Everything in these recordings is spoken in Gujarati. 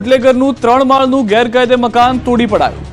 બુટલેગરનું 3 માળનું ગેરકાયદે મકાન તોડી પડાયું।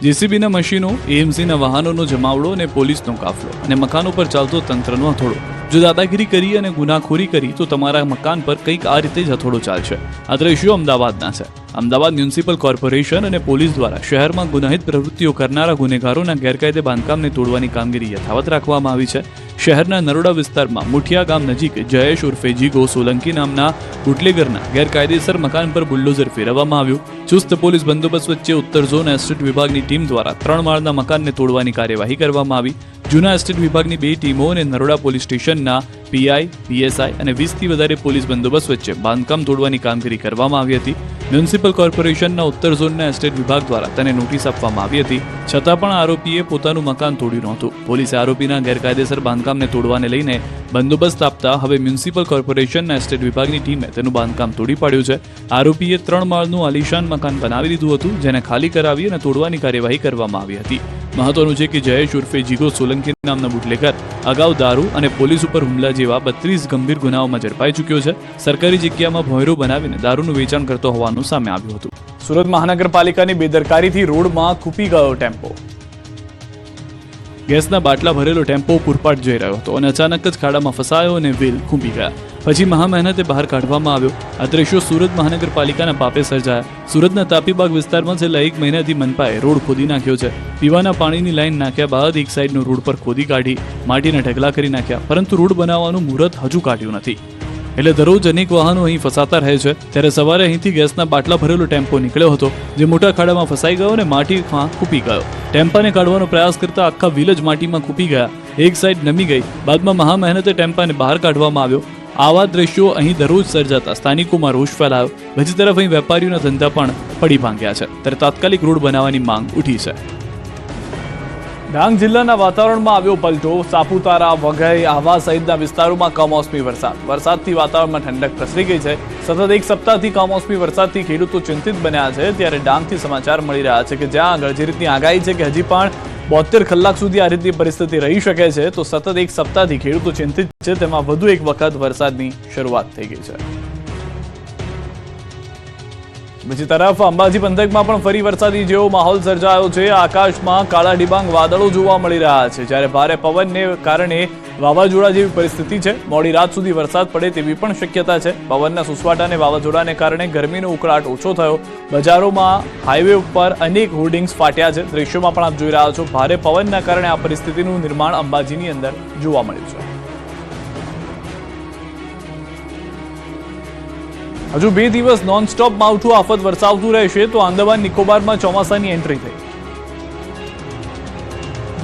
જેસીબીના મશીનો, એએમસીના વાહનોનો જમાવડો અને પોલીસનો કાફલો અને મકાનો પર ચાલતો તંત્રનો હથોડો। જો દાદાગીરી કરી અને ગુનાખોરી કરી તો તમારા મકાન પર કંઈક આ રીતે જ હથોડો ચાલશે। આ દ્રશ્યો અમદાવાદના છે। અમદાવાદ મ્યુનિસિપલ કોર્પોરેશન અને પોલીસ દ્વારા શહેરમાં ગુનાહિત પ્રવૃત્તિઓ કરનારા ગુનેગારોના ગેરકાયદે બાંધકામને તોડવાની કામગીરી યથાવત રાખવામાં આવી છે। શહેરના નરોડા વિસ્તારમાં મુઠિયા ગામ નજીક જયેશ ઉર્ફે જીગો સોલંકી નામના બુટલેગરના ગેરકાયદેસર મકાન પર બુલડોઝર ફેરવવામાં આવ્યું। ચુસ્ત પોલીસ બંદોબસ્ત વચ્ચે ઉત્તર ઝોન એસ્ટેટ વિભાગની ટીમ દ્વારા 3 માળના મકાનને તોડવાની કાર્યવાહી કરવામાં આવી। જૂના એસ્ટેટ વિભાગની 2 ટીમો અને નરોડા પોલીસ સ્ટેશનના પીઆઈ, પીએસઆઈ અને 20થી વધારે પોલીસ બંદોબસ્ત વચ્ચે બાંધકામ તોડવાની કામગીરી કરવામાં આવી હતી। મ્યુનિસિપલ કોર્પોરેશનના ઉત્તર ઝોનના એસ્ટેટ વિભાગ દ્વારા તેને નોટિસ આપવામાં આવી હતી, છતાં પણ આરોપીએ પોતાનું મકાન તોડ્યું નહોતું। પોલીસે આરોપીના ગેરકાયદેસર બાંધકામને તોડવાને લઈને બંદોબસ્ત આપતા હવે મ્યુનિસિપલ કોર્પોરેશનના એસ્ટેટ વિભાગની ટીમે તેનું બાંધકામ તોડી પાડ્યું છે। આરોપીએ 3 માળનું આલીશાન મકાન બનાવી લીધું હતું, જેને ખાલી કરાવી અને તોડવાની કાર્યવાહી કરવામાં આવી હતી। મહત્વનું છે કે જયેશ ઉર્ફે જીગો સોલંકી નામના બુટલેગર અગાઉ દારૂ અને પોલીસ ઉપર હુમલા જેવા 32 ગંભીર ગુનાઓમાં ઝડપાઈ ચૂક્યો છે। સરકારી જગ્યામાં ભોંયરો બનાવીને દારૂનું વેચાણ કરતો હોવાનું સામે આવ્યું હતું। સુરત મહાનગરપાલિકાની બેદરકારીથી રોડમાં ખૂપી ગયો ટેમ્પો। ગેસના બાટલા ભરેલો ટેમ્પો પૂરપાટ જઈ રહ્યો હતો અને અચાનક જ ખાડામાં ફસાયો અને વ્હીલ ખૂંપી ગયા। પછી મહામહેનતે બહાર કાઢવામાં આવ્યો। આ દ્રશ્યો સુરત મહાનગરપાલિકાના પાપે સર્જાયા। સુરતના તાપીબાગ વિસ્તારમાં છેલ્લા 1 મહિનાથી મનપાએ રોડ ખોદી નાખ્યો છે। પીવાના પાણીની લાઈન નાખ્યા બાદ એક સાઈડનો રોડ પર ખોદી કાઢી માટીના ઢગલા કરી નાખ્યા, પરંતુ રોડ બનાવવાનું મુહૂર્ત હજુ કાઢ્યું નથી, એટલે દરરોજ અનેક વાહનો અહીં ફસાતા રહે છે। ત્યારે સવારે અહીંથી ગેસના બાટલા ભરેલો ટેમ્પો નીકળ્યો હતો, જે મોટા ખાડામાં ફસાઈ ગયો અને માટીમાં ખૂપી ગયો। ટેમ્પાને કાઢવાનો પ્રયાસ કરતા આખા વ્હીલ જ માટીમાં ખૂપી ગયા, એક સાઈડ નમી ગઈ। બાદમાં મહામહેનતે ટેમ્પાને બહાર કાઢવામાં આવ્યો। આવા દ્રશ્યો અહીં દરરોજ સર્જાતા સ્થાનિકોમાં રોષ ફેલાયો। બીજી તરફ અહીં વેપારીઓના ધંધા પણ પડી ભાંગ્યા છે, ત્યારે તાત્કાલિક રોડ બનાવવાની માંગ ઉઠી છે। ડાંગ જિલ્લાના વાતાવરણમાં આવ્યો પલટો। સાપુતારા, વઘઈ, આહવા સહિતના વિસ્તારોમાં કમોસમી વરસાદથી વાતાવરણમાં ઠંડક પ્રસરી ગઈ છે। સતત 1 સપ્તાહથી કમોસમી વરસાદથી ખેડૂતો ચિંતિત બન્યા છે। ત્યારે ડાંગથી સમાચાર મળી રહ્યા છે કે જ્યાં આગળ જે રીતની આગાહી છે કે હજી પણ 72 કલાક સુધી આ રીતની પરિસ્થિતિ રહી શકે છે, તો સતત 1 સપ્તાહથી ખેડૂતો ચિંતિત છે। તેમાં વધુ એક વખત વરસાદની શરૂઆત થઈ ગઈ છે। બીજી તરફ અંબાજી પંથકમાં પણ ફરી વરસાદી જેવો માહોલ સર્જાયો છે। આકાશમાં કાળા ડિબાંગ વાદળો જોવા મળી રહ્યા છે, જ્યારે ભારે પવનને કારણે વાવાઝોડા જેવી પરિસ્થિતિ છે। મોડી રાત સુધી વરસાદ પડે તેવી પણ શક્યતા છે। પવનના સુસવાટા અને વાવાઝોડાને કારણે ગરમીનો ઉકળાટ ઓછો થયો। બજારોમાં, હાઈવે ઉપર અનેક હોર્ડિંગ્સ ફાટ્યા છે। દ્રશ્યોમાં પણ આપ જોઈ રહ્યા છો, ભારે પવનના કારણે આ પરિસ્થિતિનું નિર્માણ અંબાજીની અંદર જોવા મળ્યું છે। હજુ 2 દિવસ નોનસ્ટોપ માવઠું આફત વરસાવતું રહેશે, તો આંદામાન નિકોબારમાં ચોમાસાની એન્ટ્રી થઈ।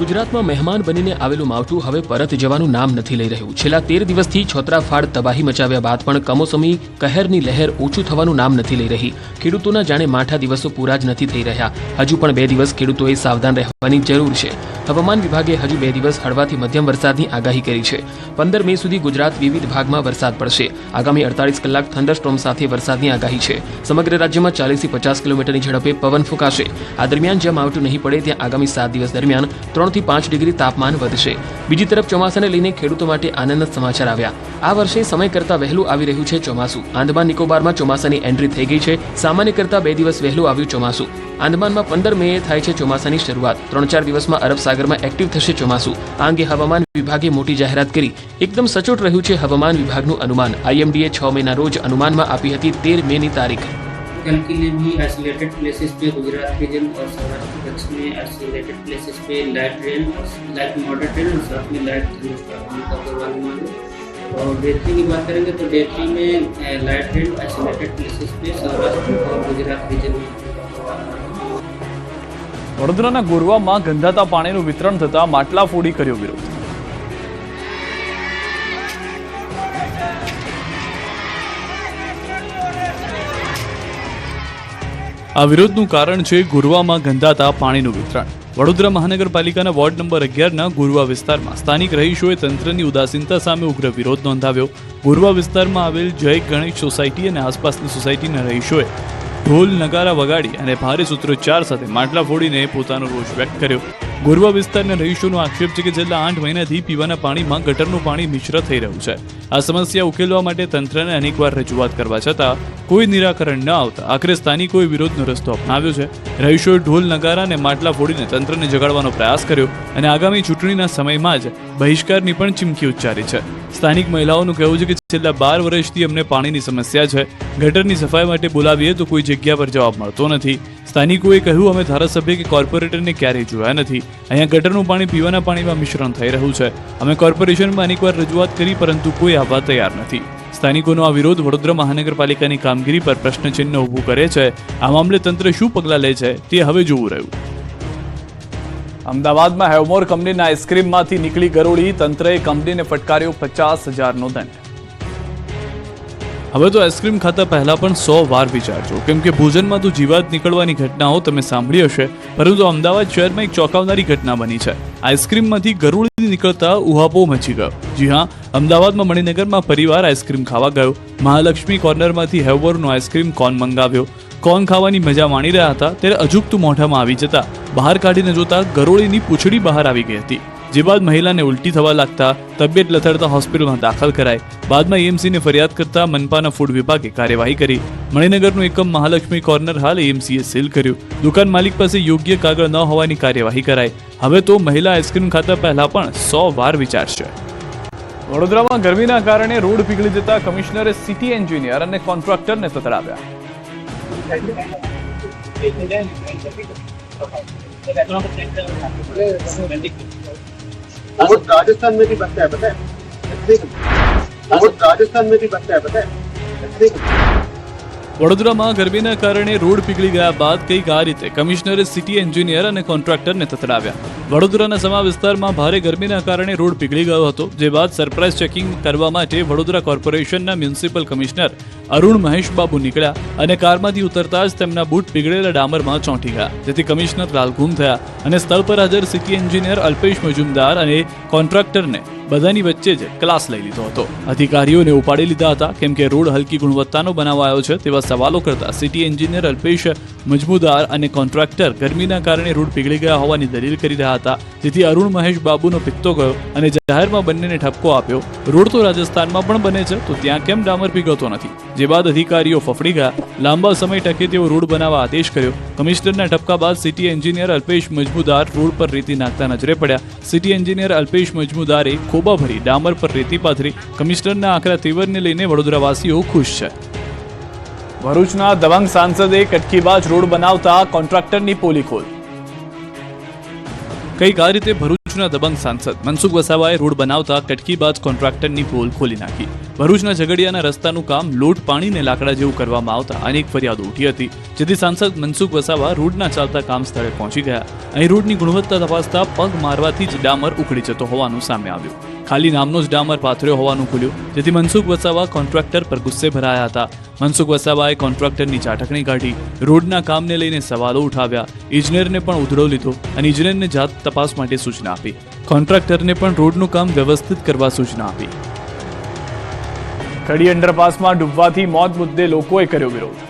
ગુજરાતમાં મહેમાન બનીને આવેલું માવઠું હવે પરત જવાનું નામ નથી લઈ રહ્યું। છેલ્લા 13 દિવસથી છોતરાફાડ તબાહી મચાવ્યા બાદ પણ કમોસમી કહેરની લહેર ઓછું થવાનું નામ નથી લઈ રહી। ખેડૂતોના જાણે માઠા દિવસો પૂરા જ નથી થઈ રહ્યા। હજુ પણ 2 દિવસ ખેડૂતોએ સાવધાન રહેવાની જરૂર છે। હવામાન વિભાગે હજુ 2 દિવસ હળવાથી મધ્યમ વરસાદની આગાહી કરી છે। 15 મે સુધી ગુજરાત વિવિધ ભાગમાં વરસાદ પડશે। આગામી 48 કલાક થંડરસ્ટોર્મ સાથે વરસાદની આગાહી છે। સમગ્ર રાજ્યમાં 40 થી 50 કિલોમીટરની ઝડપે પવન ફૂંકાશે। આ દરમિયાન જ્યાં માવઠું નહીં પડે ત્યાં આગામી 7 દિવસ દરમિયાન 3 થી 5 ડિગ્રી તાપમાન વધશે। બીજી તરફ ચોમાસાને લઈને ખેડૂતો માટે આનંદના સમાચાર આવ્યા। આ વર્ષે સમય કરતાં વહેલું આવી રહ્યું છે ચોમાસું। આંદામાન નિકોબારમાં ચોમાસાની એન્ટ્રી થઈ ગઈ છે। સામાન્ય કરતાં 2 દિવસ વહેલું આવ્યું ચોમાસું। આંદામાનમાં 15 મે થાય છે ચોમાસાની શરૂઆત। 3-4 દિવસમાં અરબ સાગરમાં એક્ટિવ થશે ચોમાસું। આ અંગે હવામાન વિભાગે મોટી જાહેરાત કરી। એકદમ સચોટ રહ્યું છે હવામાન વિભાગનું અનુમાન। આઈએમડીએ 6 મેના રોજ અનુમાનમાં આપી હતી 13 મેની તારીખ। कल के लिए भी आइसोलेटेड प्लेसेस पे गुजरात रीजन और सौराष्ट्र कच्छ में आइसोलेटेड प्लेसेस पे लाइट रेन और लाइट मॉडरेट रेन और साथ में लाइट थंडरस्टॉर्म होने का पूर्वानुमान है। और डे 3 की बात करेंगे तो डे 3 में लाइट रेन आइसोलेटेड प्लेसेस पे सौराष्ट्र और गुजरात रीजन में। વડોદરાના ગોરવામાં ગંધાતા પાણીનું વિતરણ થતા માટલા ફોડી કર્યો વિરોધ। આ વિરોધનું કારણ છે ગોરવામાં ગંધાતા પાણીનું વિતરણ। વડોદરા મહાનગરપાલિકાના વોર્ડ નંબર 11ના ગોરવા વિસ્તારમાં સ્થાનિક રહીશોએ તંત્રની ઉદાસીનતા સામે ઉગ્ર વિરોધ નોંધાવ્યો। ગોરવા વિસ્તારમાં આવેલ જય ગણેશ સોસાયટી અને આસપાસની સોસાયટીના રહીશોએ ઢોલ નગારા વગાડી અને ભારે સૂત્રોચ્ચાર સાથે માટલા ફોડીને પોતાનો રોષ વ્યક્ત કર્યો। ગોરવા વિસ્તારના રહીશોનો આક્ષેપ છે કે છેલ્લા 8 મહિનાથી પીવાના પાણીમાં ગટરનું પાણી મિશ્ર થઈ રહ્યું છે. આ સમસ્યા ઉકેલવા માટે તંત્રને અનેકવાર રજૂઆત કરવા છતાં કોઈ નિરાકરણ ન આવતા આખરે સ્થાનિકોએ વિરોધનો રસ્તો અપનાવ્યો છે. રહીશોએ ઢોલ નગારા અને માટલા ફોડીને તંત્રને જગાડવાનો પ્રયાસ કર્યો અને આગામી ચૂંટણીના સમયમાં જ બહિષ્કારની પણ ચીમકી ઉચ્ચારી છે. સ્થાનિક મહિલાઓનું કહેવું છે કે છેલ્લા 12 વર્ષથી અમને પાણીની સમસ્યા છે. ગટરની સફાઈ માટે બોલાવીએ તો કોઈ જગ્યા પર જવાબ મળતો નથી. સ્થાનિકોએ કહ્યું, અમે ધારાસભ્ય કે કોર્પોરેટરને ક્યારેય જોયા નથી. અહીંયા ગટરનું પાણી પીવાના પાણીમાં મિશ્રણ થઈ રહ્યું છે. અમે કોર્પોરેશનમાં અનેકવાર રજૂઆત કરી પરંતુ કોઈ આવવા તૈયાર નથી. સ્થાનિકોનો આ વિરોધ વડોદરા મહાનગરપાલિકાની કામગીરી પર પ્રશ્નચિહ્ન ઊભું કરે છે. આ મામલે તંત્ર શું પગલાં લે છે તે હવે જોવું રહ્યું. અમદાવાદમાં હેવમોર કંપનીના આઈસ્ક્રીમમાંથી નીકળી ગરોળી, તંત્રએ કંપનીને ફટકાર્યો 50,000નો દંડ. હવે તો આઈસ્ક્રીમ ખાતા પહેલા પણ 100 વાર વિચારજો, કેમ કે ભોજનમાં તો જીવાત નીકળવાની ઘટનાઓ તમે સાંભળી હશે, પરંતુ અમદાવાદ શહેરમાં એક ચોંકાવનારી ઘટના બની છે. આઈસ્ક્રીમમાંથી ગરોળી નીકળતા ઉહાપોહ મચી ગયો. જી હા, અમદાવાદમાં મણિનગરમાં પરિવાર આઈસ્ક્રીમ ખાવા ગયો. મહાલક્ષ્મી કોર્નરમાંથી હેવમોરનો આઈસ્ક્રીમ કોન મંગાવ્યો. કોન ખાવાની મજા માણી રહ્યા હતા ત્યારે અજુકતું મોઢામાં આવી જતા બહાર કાઢીને જોતા ગરોળીની પૂંછડી બહાર આવી ગઈ હતી. જે બાદ મહિલાને ઉલટી થવા લાગતા તબિયત લથડતા હોસ્પિટલમાં દાખલ કરાઈ. બાદમાં એએમસીને ફરિયાદ કરતા મનપાના ફૂડ વિભાગે કાર્યવાહી કરી. મણિનગરનું એકમ મહાલક્ષ્મી કોર્નર હાલ એએમસીએ સીલ કર્યું. દુકાન માલિક પાસે યોગ્ય કાગળ ન હોવાની કાર્યવાહી કરાઈ. હવે તો મહિલા આઈસ્ક્રીમ ખાતા પહેલા પણ 100 વાર વિચારશે. વડોદરામાં ગરમીના કારણે રોડ પીગળી જતા કમિશનરે સિટી એન્જિનિયર અને કોન્ટ્રાક્ટરને તતડાવ્યા. वो राजस्थान में भी बनता है, पता है? वो राजस्थान में भी बनता है, पता है? વડોદરામાં ગરમીના કારણે રોડ પીગળી ગયા બાદ કંઈક આ રીતે કમિશનરે સિટી એન્જિનિયર અને કોન્ટ્રાક્ટરને તતડાવ્યા. વડોદરાના સમા વિસ્તારમાં ભારે ગરમીના કારણે રોડ પીગળી ગયો હતો, જે બાદ સરપ્રાઇઝ ચેકિંગ કરવા માટે વડોદરા કોર્પોરેશનના મ્યુનિસિપલ કમિશનર અરુણ મહેશ બાબુ નીકળ્યા અને કારમાંથી ઉતરતા જ તેમના બૂટ પીગળેલા ડામરમાં ચોંટી ગયા, જેથી કમિશનર લાલઘૂમ થયા અને સ્થળ પર હાજર સિટી એન્જિનિયર અલ્પેશ મજુમદાર અને કોન્ટ્રાક્ટરને બધાની વચ્ચે જ ક્લાસ લઈ લીધો હતો. અધિકારીઓને ઉપાડી લીધા હતા, કેમ કે રોડ હલકી ગુણવત્તાનો બનાવાયો છે તેવા સવાલો કરતા સિટી એન્જિનિયર અલ્પેશ મજમુદાર અને કોન્ટ્રાક્ટર ગરમીના કારણે રોડ પીગળી ગયા હોવાની દલીલ કરી રહ્યા હતા, જેથી અરુણ મહેશ બાબુનો પિત્તો ગયો અને જાહેરમાં બંનેને ઠપકો આપ્યો. રોડ તો રાજસ્થાનમાં પણ બને છે, તો ત્યાં કેમ ડામર પીગળતો નથી? જે બાદ અધિકારીઓ ફફડી ગયા. લાંબા સમય ટકે તેઓ રોડ બનાવવા આદેશ કર્યો. કમિશનરના ઠપકા બાદ સિટી એન્જિનિયર અલ્પેશ મજમુદાર રોડ પર રેતી નાખતા નજરે પડ્યા. સિટી એન્જિનિયર અલ્પેશ મજમુદારે ખોબા ભરી ડામર પર રેતી પાથરી. કમિશનરના આકરા તેવરને લઈને વડોદરાવાસીઓ ખુશ છે. ભરૂચના દબંગ સાંસદે કટકીબાજ રોડ બનાવતા કોન્ટ્રાક્ટરની પોલી ખોલ. કંઈક આ રીતે ભરૂચના દબંગ સાંસદ મનસુખ વસાવાએ રોડ બનાવતા કટકીબાજ કોન્ટ્રાક્ટરની પોલ ખોલી નાખી. ભરૂચના ઝઘડિયાના રસ્તાનું કામ લોટ પાણીને લાકડા જેવું કરવામાં આવતા અનેક ફરિયાદો ઉઠી હતી, જેથી સાંસદ મનસુખ વસાવા રોડના ચાલતા કામ સ્થળે પહોંચી ગયા. અહીં રોડની ગુણવત્તા તપાસતા પગ મારવાથી જ ડામર ઉખડી જતો હોવાનું સામે આવ્યું. ખાલી નામનો જ ડામર પાથર્યો હોવાનું ખુલ્યું, જેથી મનસુખ વસાવા કોન્ટ્રાક્ટર પર ગુસ્સે ભરાયા હતા. મનસુખ વસાવાએ કોન્ટ્રાક્ટરની ચાટકણી કાઢી. રોડના કામને લઈને સવાલો ઉઠાવ્યા. ઇજનેરને પણ ઉધડો લીધો અને ઇજનેરને જાત તપાસ માટે સૂચના આપી. કોન્ટ્રાક્ટરને પણ રોડનું કામ વ્યવસ્થિત કરવા સૂચના આપી. કડી અંડરપાસમાં ડૂબવાથી મોત મુદ્દે લોકોએ કર્યો વિરોધ.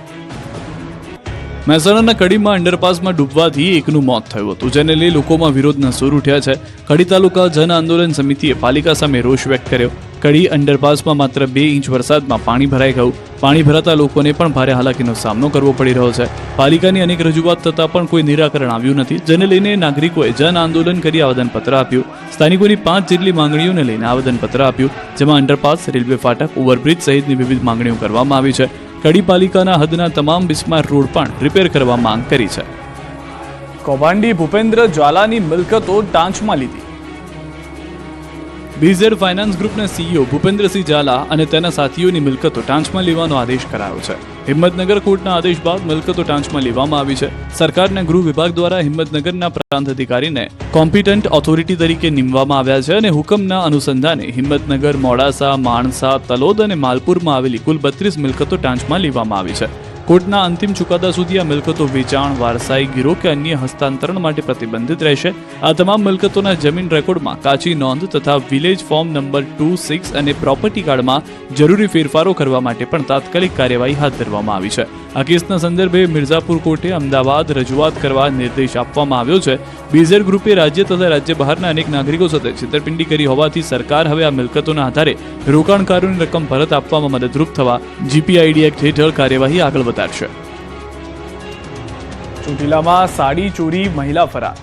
મહેસાણાના કડીમાં અંડરપાસમાં ડૂબવાથી એકનું મોત થયું હતું, જેને લઈ લોકોમાં વિરોધના સૂર ઉઠ્યા છે. કડી તાલુકા જન આંદોલન સમિતિએ પાલિકા સામે રોષ વ્યક્ત કર્યો. કડી અંડરપાસમાં માત્ર 2 ઇંચ વરસાદમાં પાણી ભરાઈ ગયું. પાણી ભરાતા લોકોને પણ ભારે હાલાકીનો સામનો કરવો પડી રહ્યો છે. પાલિકાની અનેક રજૂઆત થતાં પણ કોઈ નિરાકરણ આવ્યું નથી, જેને લઈને નાગરિકોએ જન આંદોલન કરી આવેદનપત્ર આપ્યું. સ્થાનિકોની 5 જેટલી માંગણીઓને લઈને આવેદનપત્ર આપ્યું, જેમાં અંડરપાસ, રેલવે ફાટક, ઓવરબ્રિજ સહિતની વિવિધ માંગણીઓ કરવામાં આવી છે. કડી પાલિકાના હદના તમામ બિસ્માર રોડ પણ રિપેર કરવા માંગ કરી છે. કૌભાંડી ભૂપેન્દ્ર ઝાલાની મિલકતો ટાંચમાં લીધી. બીઝેડ ફાઇનાન્સ ગ્રુપના સીઈઓ ભૂપેન્દ્રસિંહ ઝાલા અને તેના સાથીઓની મિલકતો ટાંચમાં લેવાનો આદેશ કરાયો છે. હિંમતનગર કોર્ટના આદેશ બાદ મિલકતો ટાંચમાં લેવામાં આવી છે. સરકારના ગૃહ વિભાગ દ્વારા હિંમતનગરના પ્રાંત અધિકારીને કોમ્પિટન્ટ ઓથોરિટી તરીકે નીમવામાં આવ્યા છે અને હુકમના અનુસંધાને હિંમતનગર, મોડાસા, માણસા, તલોદ અને માલપુરમાં આવેલી કુલ 32 મિલકતો ટાંચમાં લેવામાં આવી છે. કોર્ટના અંતિમ ચુકાદા સુધી આ મિલકતો વેચાણ, વારસાઈ, ગીરો કે અન્ય હસ્તાંતરણ માટે પ્રતિબંધિત રહેશે. આ તમામ મિલકતોના જમીન રેકોર્ડમાં કાચી નોંધ તથા વિલેજ ફોર્મ નંબર 2, 6 અને પ્રોપર્ટી કાર્ડમાં જરૂરી ફેરફારો કરવા માટે પણ તાત્કાલિક કાર્યવાહી હાથ ધરવામાં આવી છે. આ કેસના સંદર્ભે મિર્ઝાપુર કોર્ટે અમદાવાદ રજૂઆત કરવા નિર્દેશ આપવામાં આવ્યો છે. બીઝેડ ગ્રુપે રાજ્ય તથા રાજ્ય બહારના અનેક નાગરિકો સાથે છેતરપિંડી કરી હોવાથી સરકાર હવે આ મિલકતોના આધારે રોકાણકારોની રકમ પરત આપવામાં મદદરૂપ થવા જીપીઆઈડી એક્ટ હેઠળ કાર્યવાહી આગળ વધારશે. ચોટીલામાં સાડી ચોરી, મહિલા ફરાર.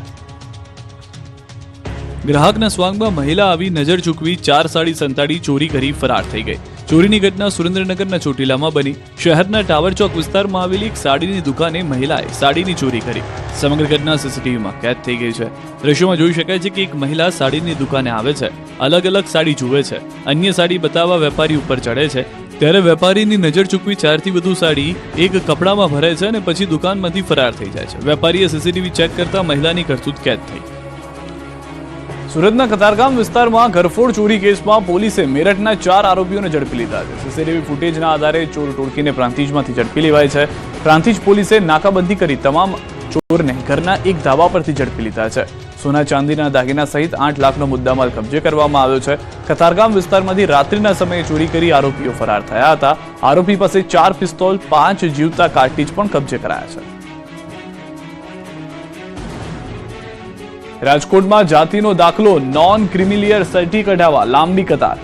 ગ્રાહકના સ્વાંગમાં મહિલા આવી નજર ચૂકવી 4 સાડી સંતાડી ચોરી કરી ફરાર થઈ ગઈ. ચોરીની ઘટના સુરેન્દ્રનગરના ચોટીલામાં બની. શહેરના ટાવર ચોક વિસ્તારમાં આવેલી એક સાડીની દુકાને મહિલાએ સાડીની ચોરી કરી. સમગ્ર ઘટના સીસીટીવીમાં કેદ થઈ ગઈ છે. દ્રશ્યોમાં જોઈ શકાય છે કે એક મહિલા સાડીની દુકાને આવે છે, અલગ અલગ સાડી જુએ છે, અન્ય સાડી બતાવવા વેપારી ઉપર ચડે છે. ત્યારે વેપારીની નજર ચૂકવી 4 થી વધુ સાડી એક કપડામાં ભરે છે અને પછી દુકાનમાંથી ફરાર થઈ જાય છે. વેપારીએ સીસીટીવી ચેક કરતા મહિલાની કરતૂત કેદ થઈ. સુરતના કતારગામ વિસ્તારમાં ઘરફોડ ચોરી કેસમાં પોલીસે મેરઠના 4 આરોપીઓને ઝડપી લીધા છે. સીસીટીવી ફૂટેજના આધારે ચોર ટોળકીને પ્રાંતિજમાંથી ઝડપી લેવાય છે. પ્રાંતિજ પોલીસે નાકાબંધી કરી તમામ ચોરને ઘરના એક ધાબા પરથી ઝડપી લીધા છે. સોના ચાંદીના દાગીના સહિત 8 લાખનો મુદ્દામાલ કબજે કરવામાં આવ્યો છે. કતારગામ વિસ્તારમાંથી રાત્રિના સમયે ચોરી કરી આરોપીઓ ફરાર થયા હતા. આરોપી પાસે 4 પિસ્તોલ, 5 જીવતા કાર્ટીજ પણ કબજે કરાયા છે. રાજકોટમાં જાતિનો દાખલો નોન ક્રિમિલિયર સર્ટી કઢાવવા લાંબી કતાર.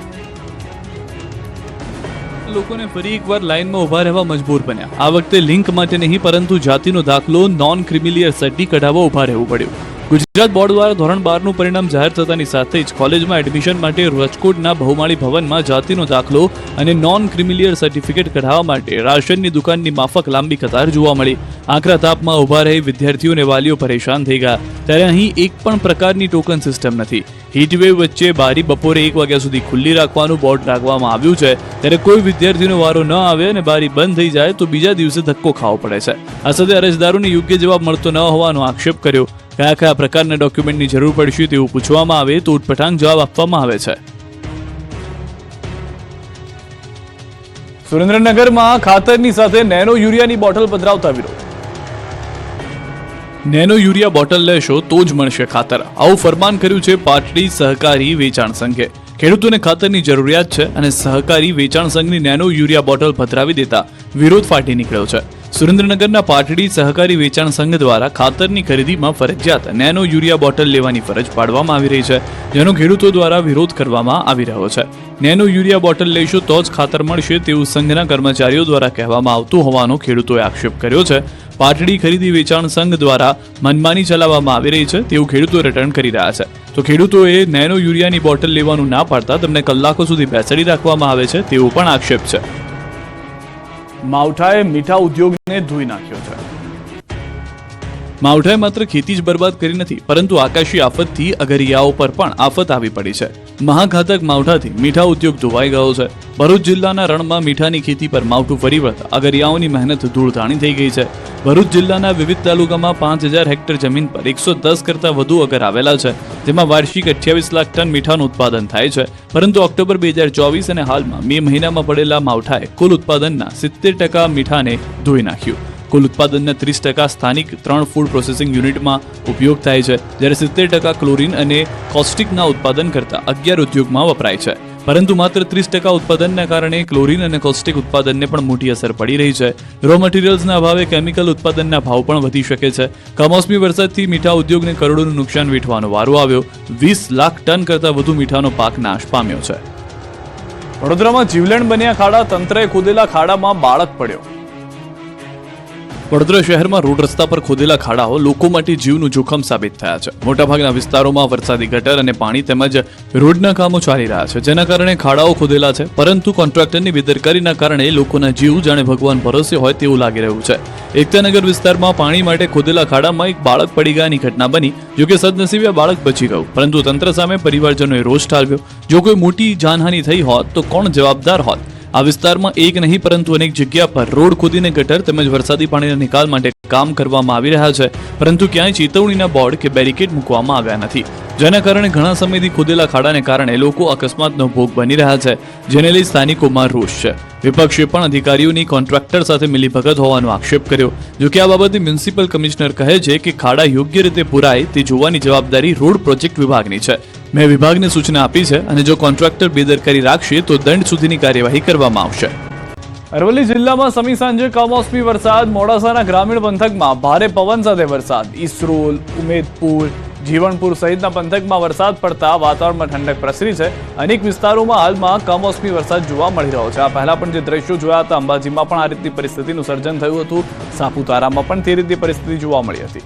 લોકોને ફરી એકવાર લાઇનમાં ઉભા રહેવા મજબૂર બન્યા. આ વખતે લિંક માટે નહીં પરંતુ જાતિનો દાખલો નોન ક્રિમિલિયર સર્ટી કઢાવવા ઉભા રહેવું પડ્યું. ગુજરાત બોર્ડ દ્વારા ધોરણ 12નું પરિણામ જાહેર થતાની સાથે જ કોલેજમાં એડમિશન માટે રાજકોટના બહુમાળી ભવનમાં જાતિનો દાખલો અને નોન ક્રિમિલિયર સર્ટિફિકેટ કઢાવવા માટે રાશનની દુકાનની માફક લાંબી કતાર જોવા મળી. આકરા તાપમાં ઉભા રહી વિદ્યાર્થીઓ અને વાલીઓ પરેશાન થઈ ગયા. ત્યારે અહીં એક પણ પ્રકારની ટોકન સિસ્ટમ નથી. હીટવેવ વચ્ચે બારી બપોરે 1 વાગ્યા સુધી ખુલ્લી રાખવાનું બોર્ડ રાખવામાં આવ્યું છે. ત્યારે કોઈ વિદ્યાર્થીનો વારો ન આવે અને બારી બંધ થઈ જાય તો બીજા દિવસે ધક્કો ખાવો પડે છે. આ સાથે અરજદારોને યોગ્ય જવાબ મળતો ન હોવાનો આક્ષેપ કર્યો. કયા કયા પ્રકારના ડોક્યુમેન્ટની જરૂર પડશે તેવું પૂછવામાં આવે તો ઉટપટાંગ જવાબ આપવામાં આવે છે. સુરેન્દ્રનગરમાં ખાતરની સાથે નેનો યુરિયાની બોટલ પધરાવતા વિરોધ. નેનો યુરિયા બોટલ લેશો તો જ મળશે ખાતર, આવું ફરમાન કર્યું છે પાટડી સહકારી વેચાણ સંઘે. ખેડૂતોને ખાતરની જરૂરિયાત છે અને સહકારી વેચાણ સંઘની નેનો યુરિયા બોટલ પધરાવી દેતા વિરોધ ફાટી નીકળ્યો છે. સુરેન્દ્રનગરના પાટડી સહકારી વેચાણ સંઘ દ્વારા ખાતરની ખરીદીમાં ફરજિયાત નેનો યુરિયા બોટલ લેવાની ફરજ પાડવામાં આવી રહી છે, જેનો ખેડૂતો દ્વારા વિરોધ કરવામાં આવી રહ્યો છે. નેનો યુરિયા બોટલ લેશો તો જ ખાતર મળશે તેવું સંઘના કર્મચારીઓ દ્વારા કહેવામાં આવતું હોવાનો ખેડૂતોએ આક્ષેપ કર્યો છે. પાટડી ખરીદી વેચાણ સંઘ દ્વારા મનમાની ચલાવવામાં આવી રહી છે તેવું ખેડૂતો રિટર્ન કરી રહ્યા છે. તો ખેડૂતોએ નેનો યુરિયાની બોટલ લેવાનું ના પાડતા તેમને કલાકો સુધી બેસાડી રાખવામાં આવે છે તેવો પણ આક્ષેપ છે. માવઠાએ મીઠા ઉદ્યોગને ધોઈ નાખ્યો છે. માવઠાએ માત્ર ખેતી જ બરબાદ કરી નથી પરંતુ આકાશી આફતથી અગરિયાઓ પર પણ આફત આવી પડી છે. મહાઘાતક માવઠાથી મીઠા ઉદ્યોગ ધોવાઈ ગયો છે. ભરૂચ જિલ્લાના રણમાં મીઠાની ખેતી પર માવઠું ફરી વળતા અગરિયાઓની મહેનત ધૂળધાણી થઈ ગઈ છે. ભરૂચ જિલ્લાના વિવિધ તાલુકામાં 5000 હેક્ટર જમીન પર 110 કરતાં વધુ અગર આવેલા છે, જેમાં વાર્ષિક 28 લાખ ટન મીઠાનું ઉત્પાદન થાય છે. પરંતુ ઓક્ટોબર 2024 અને હાલમાં મે મહિનામાં પડેલા માવઠાએ કુલ ઉત્પાદનના 70% મીઠાને ધોઈ નાખ્યું. કુલ ઉત્પાદનના 30% સ્થાનિક 3 ફૂડ પ્રોસેસિંગ યુનિટમાં ઉપયોગ થાય છે, જ્યારે 70% ક્લોરીન અને કોસ્ટિકના ઉત્પાદન કરતા 11 ઉદ્યોગમાં વપરાય છે. પરંતુ માત્ર 30% ઉત્પાદનના કારણે ક્લોરીન અને કોસ્ટિક ઉત્પાદનને પણ મોટી અસર પડી રહી છે. રો મટીરિયલ્સના અભાવે કેમિકલ ઉત્પાદનના ભાવ પણ વધી શકે છે. કમોસમી વરસાદથી મીઠા ઉદ્યોગને કરોડોનું નુકસાન વેઠવાનો વારો આવ્યો. 20 લાખ ટન કરતાં વધુ મીઠાનો પાક નાશ પામ્યો છે. વડોદરામાં જીવલેણ બન્યા ખાડા, તંત્રએ ખોદેલા ખાડામાં બાળક પડ્યો. વડોદરા શહેરમાં રોડ રસ્તા પર ખોદેલા ખાડાઓ લોકો માટે જીવનું જોખમ સાબિત થયા છે. મોટાભાગના વિસ્તારોમાં વરસાદી ગટર અને પાણી તેમજ રોડના કામો ચાલી રહ્યા છે, જેના કારણે ખાડાઓ ખોદેલા છે. પરંતુ કોન્ટ્રાક્ટરની બેદરકારીના કારણે લોકોના જીવ જાણે ભગવાન ભરોસે હોય તેવું લાગી રહ્યું છે. એકતાનગર વિસ્તારમાં પાણી માટે ખોદેલા ખાડામાં એક બાળક પડી ગયાની ઘટના બની. જોકે સદનસીબે બાળક બચી ગયું, પરંતુ તંત્ર સામે પરિવારજનોએ રોષ ઠાલવ્યો. જો કોઈ મોટી જાનહાનિ થઈ હોત તો કોણ જવાબદાર હોત? આ વિસ્તારમાં એક નહીં પરંતુ અનેક જગ્યા પર રોડ ખોદીને ગટર તેમજ વરસાદી પાણીના નિકાલ માટે કામ કરવામાં આવી રહ્યા છે, પરંતુ ક્યાંય ચેતવણીના બોર્ડ કે બેરિકેડ મૂકવામાં આવ્યા નથી. જેના કારણે ઘણા સમયથી ખોદેલા ખાડાને કારણે લોકો અકસ્માતનો ભોગ બની રહ્યા છે, જેને લઈ સ્થાનિકોમાં રોષ છે. વિપક્ષે પણ અધિકારીઓની કોન્ટ્રાક્ટર સાથે મિલીભગત હોવાનો આક્ષેપ કર્યો. જોકે આ બાબતે મ્યુનિસિપલ કમિશનર કહે છે કે ખાડા યોગ્ય રીતે પુરાય તે જોવાની જવાબદારી રોડ પ્રોજેક્ટ વિભાગની છે. મેં વિભાગને સૂચના આપી છે અને જો કોન્ટ્રાક્ટર બેદરકારી રાખશે તો દંડ સુધીની કાર્યવાહી કરવામાં આવશે. અરવલ્લી જિલ્લામાં સમી સાંજે કમોસમી વરસાદ. મોડાસાના ગ્રામીણ પંથકમાં ભારે પવન સાથે વરસાદ. ઈસરોલ, ઉમેદપુર, જીવણપુર સહિતના પંથકમાં વરસાદ પડતા વાતાવરણમાં ઠંડક પ્રસરી છે. અનેક વિસ્તારોમાં હાલમાં કમોસમી વરસાદ જોવા મળી રહ્યો છે. આ પહેલા પણ જે દ્રશ્યો જોયા હતા, અંબાજીમાં પણ આ રીતની પરિસ્થિતિનું સર્જન થયું હતું. સાપુતારામાં પણ તે રીતની પરિસ્થિતિ જોવા મળી હતી.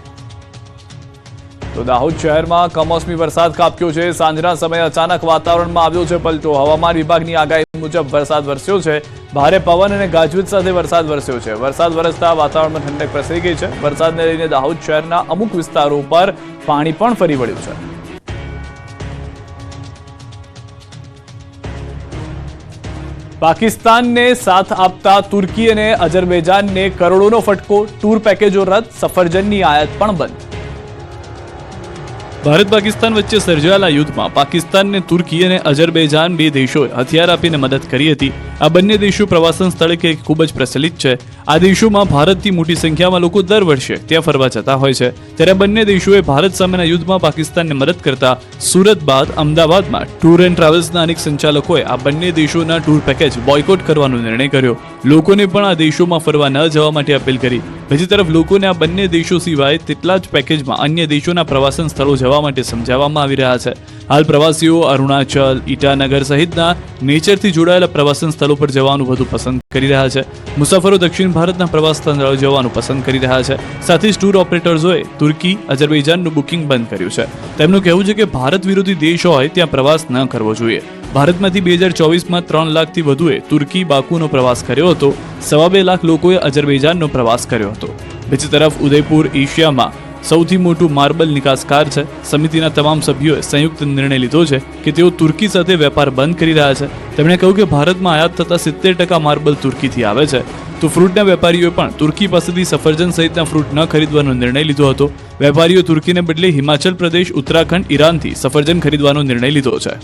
તો દાહોદ શહેરમાં કમોસમી વરસાદ ખાબક્યો છે. સાંજના સમયે અચાનક વાતાવરણમાં આવ્યો છે પલટો. હવામાન વિભાગની આગાહી મુજબ વરસાદ વરસ્યો છે. ભારે પવન અને ગાજવીજ સાથે વરસાદ વરસ્યો છે. વરસાદ વરસતા વાતાવરણમાં ઠંડક પ્રસરી ગઈ છે. વરસાદને લઈને દાહોદ શહેરના અમુક વિસ્તારો પર પાણી પણ ફરી વળ્યું છે. પાકિસ્તાનને સાથ આપતા તુર્કી અને અઝરબૈજાનને કરોડોનો ફટકો. ટૂર પેકેજો રદ, સફરજનની આયાત પણ બંધ. ભારત પાકિસ્તાન વચ્ચે સર્જાયેલા યુદ્ધમાં પાકિસ્તાનને તુર્કી અને અઝરબૈજાન બે દેશોએ હથિયાર આપીને મદદ કરી હતી. આ બંને દેશો પ્રવાસન સ્થળે ખૂબ જ પ્રચલિત છે. આ દેશોમાં ભારતથી મોટી સંખ્યામાં લોકો દર વર્ષે ત્યાં ફરવા જતા હોય છે. ત્યારે બંને દેશોએ ભારત સામેના યુદ્ધમાં પાકિસ્તાનને મદદ કરતા સુરત બાદ અમદાવાદમાં ટૂર એન્ડ ટ્રાવેલ્સના અનેક સંચાલકોએ આ બંને દેશોના ટૂર પેકેજ બોયકોટ કરવાનો નિર્ણય કર્યો. લોકોને પણ આ દેશોમાં ફરવા ન જવા માટે અપીલ કરી. બીજી તરફ લોકોને આ બંને દેશો સિવાય તેટલા જ પેકેજમાં અન્ય દેશોના પ્રવાસન સ્થળો જવા માટે સમજાવવામાં આવી રહ્યા છે. હાલ પ્રવાસીઓ અરુણાચલ, ઈટાનગર સહિતના નેચરથી જોડાયેલા પ્રવાસન સ્થળો પર જવાનું વધુ પસંદ કરી રહ્યા છે. મુસાફરો દક્ષિણ ભારતના પ્રવાસ સ્થળો જવાનું પસંદ કરી રહ્યા છે. સાથે જ ટૂર ઓપરેટર્સોએ તુર્કી, અઝરબૈજાનનું બુકિંગ બંધ કર્યું છે. તેમનું કહેવું છે કે ભારત વિરોધી દેશ હોય ત્યાં પ્રવાસ ન કરવો જોઈએ. ભારતમાંથી 2024માં 3 લાખથી વધુએ તુર્કી, બાકુનો પ્રવાસ કર્યો હતો. 2.25 લાખ લોકોએ અઝરબૈજાનનો પ્રવાસ કર્યો હતો. બીજી તરફ ઉદયપુર એશિયામાં સૌથી મોટું માર્બલ નિકાસકાર છે. સમિતિના તમામ સભ્યોએ સંયુક્ત નિર્ણય લીધો છે કે તેઓ તુર્કી સાથે વેપાર બંધ કરી રહ્યા છે. તેમણે કહ્યું કે ભારતમાં આયાત થતા 70% માર્બલ તુર્કીથી આવે છે. તો ફ્રૂટના વેપારીઓએ પણ તુર્કી પાસેથી સફરજન સહિતના ફ્રૂટ ન ખરીદવાનો નિર્ણય લીધો હતો. વેપારીઓ તુર્કીને બદલે હિમાચલ પ્રદેશ, ઉત્તરાખંડ, ઈરાનથી સફરજન ખરીદવાનો નિર્ણય લીધો છે.